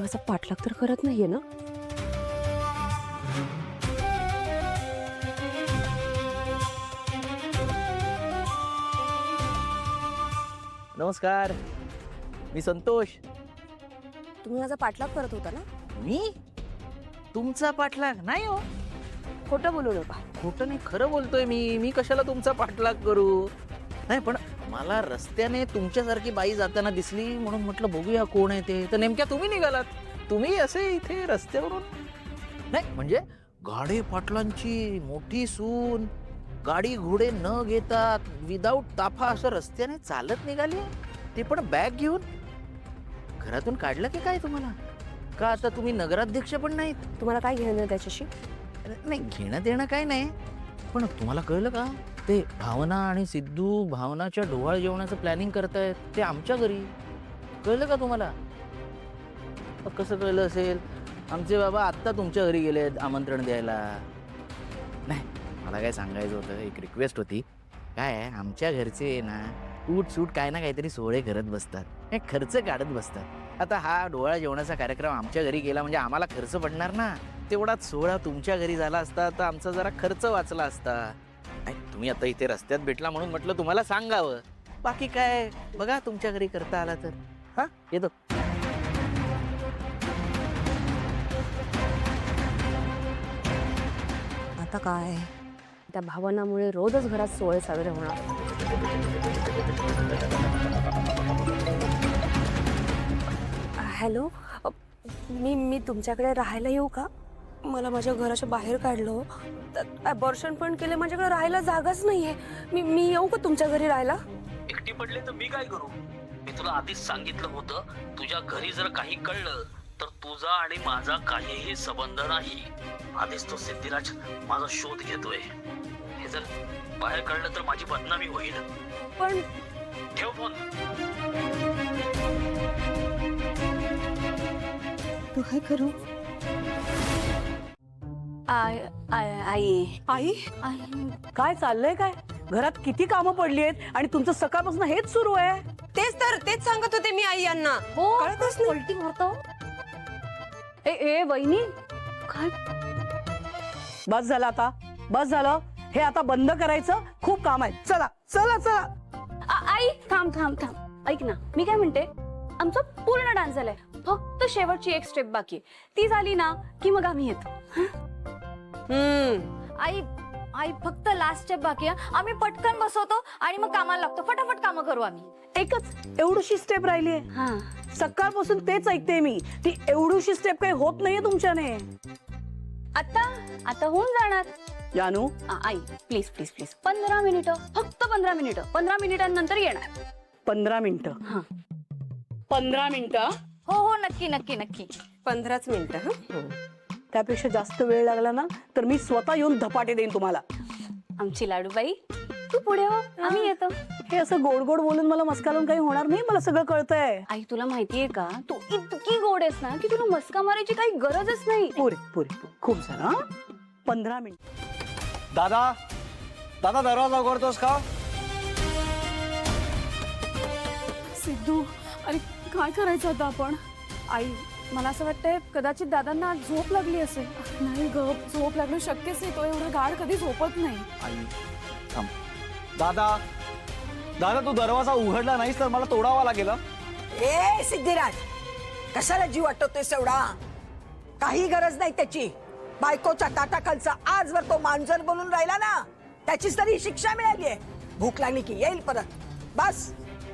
माझा पाठलाग तर करत नाहीये ना? नमस्कार, मी संतोष. तुम्ही माझा पाठलाग करत होता ना? मी तुमचा पाठलाग नाही हो. खोटं बोलू नका. खोटं नाही, खरं बोलतोय मी कशाला तुमचा पाठलाग करू. नाही, पण मला रस्त्याने तुमच्यासारखी बाई जाताना दिसली म्हणून म्हटलं बघूया कोण आहे ते. तर नेमक्या तुम्ही निघालात. तुम्ही असे इथे रस्त्यावरून नाही, म्हणजे गाडे पाटलांची मोठी सून गाडी घोडे न घेता विदाऊट ताफा असं रस्त्याने चालत निघाली, ते पण बॅग घेऊन. घरातून काढलं की काय तुम्हाला? का आता तुम्ही नगराध्यक्ष पण नाहीत? तुम्हाला काय घेणं त्याच्याशी? नाही, घेणं देणं काय नाही, पण तुम्हाला कळलं का ते भावना आणि सिद्धू भावनाच्या डोहाळ जेवणाचं प्लॅनिंग करतायत ते आमच्या घरी? कळलं का तुम्हाला? कसं कळलं असेल? आमचे बाबा आत्ता तुमच्या घरी गेलेत आमंत्रण द्यायला. नाही, मला काय सांगायचं होतं, एक रिक्वेस्ट होती. काय आहे, आमच्या घरचे ना सूट काय ना काहीतरी सोहळे करत बसतात, हे खर्च काढत बसतात. आता हा डोहाळ जेवणाचा कार्यक्रम आमच्या घरी गेला म्हणजे आम्हाला खर्च पडणार ना. तेवढाच सोहळा तुमच्या घरी झाला असता तर आमचा जरा खर्च वाचला असता. तुम्ही आता इथे रस्त्यात भेटला म्हणून म्हटलं तुम्हाला सांगावं. बाकी काय बघा तुमच्या घरी करता आला तर. हा, येतो. आता काय, त्या भावनामुळे रोजच घरात सोहळे साजरे होणार. हॅलो, मी तुमच्याकडे राहायला येऊ का? मला माझ्या घराच्या बाहेर काढलं, अबॉर्शन पण केले, माझ्याकडे राहायला जागाच नाहीये. मी येऊ का तुमच्या घरी राहायला? एकटी पडले तर मी काय करू? मी तुला आधीच सांगितलं होतं, तुझ्या घरी जर काही कळलं तर तुझा आणि माझा काहीही संबंध नाही. आधीच तो सिद्धिराज माझा शोध घेतोय. हे जर बाहेर कळलं तर माझी बदनामी होईल. पण ठेव फोन. तू काय करू? आई आई काय चाललंय? काय घरात किती कामं पडली आहेत आणि तुमचं सकाळपासून हेच सुरू आहे? तेच सांगत होते मी आई यांना. हो, कळतच नाही. पलटी मारतो. ए वहिनी, काय? बस झालं आता, बस झालं. हे आता बंद करायचं, खूप काम आहे. चला चला चला. आई थांब ऐक ना, मी काय म्हणते, आमचा पूर्ण डान्स झालाय, फक्त शेवटची एक स्टेप बाकी आहे. ती झाली ना की मग आम्ही येतो. आई फक्त लास्ट स्टेप बाकी आहे. आम्ही पटकन बसवतो आणि मग कामाला लागतो. फटाफट कामं करू आम्ही. एकच एवढीशी स्टेप राहिली आहे. हा, सकाळपासून तेच ऐकते मी. ती एवढीशी स्टेप काही होत नाहीये तुमच्याने. आता होऊन जाणार. जानू, आई प्लीज 15 मिनिटं, फक्त 15 मिनिटं. 15 मिनिटांनंतर येणार. 15 मिनिटं? हा, 15 मिनिटं? हो नक्की 15च मिनिटं. त्यापेक्षा जास्त वेळ लागला ना तर मी स्वतः येऊन धपाटे देईन तुम्हाला. आमची लाडूबाई, तू पुढे हो, आम्ही येतो. हे असं गोड गोड बोलून मला मस्का लावून काही होणार नाही. मला सगळं कळतंय. आई तुला माहितीये का, तू इतकी गोड आहेस ना की तुला मस्का मारायची काही गरजच नाही. पुरे खूप झालं. 15 मिनिट. दादा दरवाजा उघडतोस का? सिद्धू, अरे काय करायचं आता आपण? आई, मला असं वाटतंय कदाचित दादांना आज झोप लागली असेल. नाही ग, झोप लागणं शक्यच आहे. तो एवढा गाढ कधी झोपत नाही. आई थांब. दादा तू दरवाजा उघडला नाहीस तर मला तोडावा लागेल. ए सिद्धिराज, कशाला जीव वाटतोयस एवढा? काही गरज नाही त्याची. बायकोच्या ताटाखालचा आजवर तो मांजर बोलून राहिला ना, त्याचीच तरी शिक्षा मिळाली आहे. भूक लागली की येईल परत. बस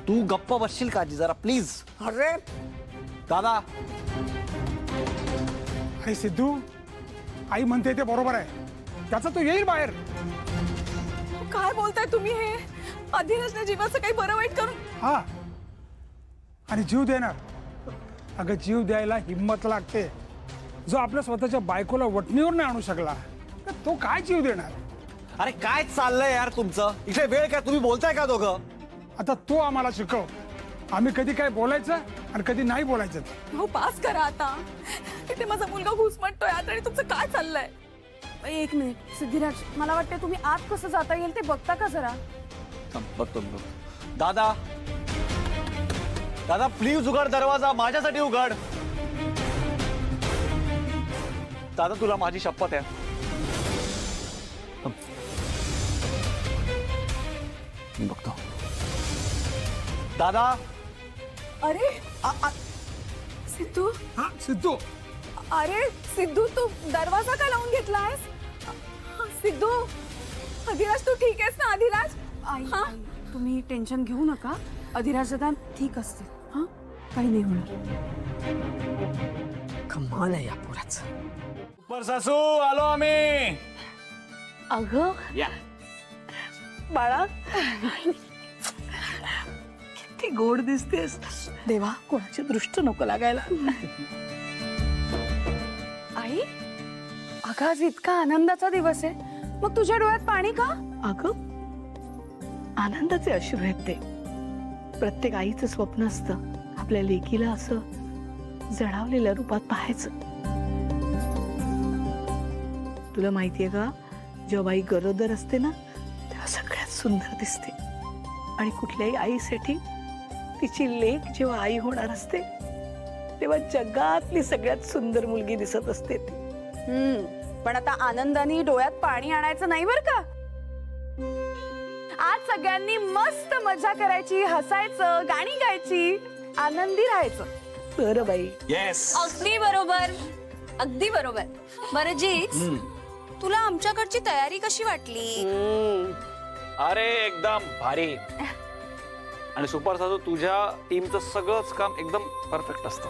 तू गप्प बसशील का जरा प्लीज? अरे दादा. आई सिद्धू, आई म्हणते ते बरोबर आहे. त्याचा तो येईल बाहेर. काय बोलताय तुम्ही? हे अधीनच जीवाचं काही बरं वाईट करून. हा, आणि जीव देणार. अगं जीव द्यायला हिम्मत लागते. जो आपल्या स्वतःच्या बायकोला वटणीवर नाही आणू शकला तर तो काय जीव देणार? अरे काय चाललंय यार तुमचं? इथे वेळ काय? तुम्ही बोलताय का दोघं? आता तो आम्हाला शिकव. आम्ही कधी काय बोलायचं आणि कधी नाही बोलायचं. हो, पास करा आता. इथे माझा मुलगा घुसमटतोय आता आणि तुमचं काय चाललंय? एक मिनिट सिद्धिराज, मला वाटतं तुम्ही आत कसं जाता येईल ते बघता का जरा? बघतो. दादा प्लीज उघड दरवाजा, माझ्यासाठी उघड. दादा तुला माझी शपथ आहे. मी बघतो. दादा अरे सिद्धू, हा सिद्धू, अरे सिद्धू तू दरवाजा का लावून घेतलायस? सिद्धू, अधिराज तू ठीक आहेस ना? अधिराज आई तुम्ही टेन्शन घेऊ नका, अधिराज दादा ठीक असतील. हा काही नाही होणार. कमाल आहे या पोराचं. सुपर सासू आलो आम्ही. अगं या. बाळा किती गोड दिसतेस. देवा कोणाची दृष्ट नको लागायला. आई अगं आज इतका आनंदाचा दिवस आहे, मग तुझ्या डोळ्यात पाणी का? अगं आनंदाचे अश्रू आहेत ते. प्रत्येक आईचं स्वप्न असतं आपल्या लेकीला असं जळावलेल्या रूपात पाहायचं. तुला माहितीये का, जेव्हा आई गरोदर असते ना तेव्हा सगळ्यात सुंदर दिसते. आणि कुठल्याही आईसाठी तिची लेक जेव्हा आई होणार असते तेव्हा जगातली सगळ्यात सुंदर मुलगी दिसत असते ती. पण आता आनंदाने डोळ्यात पाणी आणायचं नाही बर का. आज सगळ्यांनी मस्त मजा करायची, हसायचं, गाणी गायची, आनंदी राहायचं. बरं बाई. येस. अगदी बरोबर, अगदी बरोबर. बरं जीच, तुला आमच्याकडची तयारी कशी वाटली? अरे एकदम भारी. आणि सुपर सासू तुझ्या टीमचं सगळंच काम एकदम परफेक्ट असतं.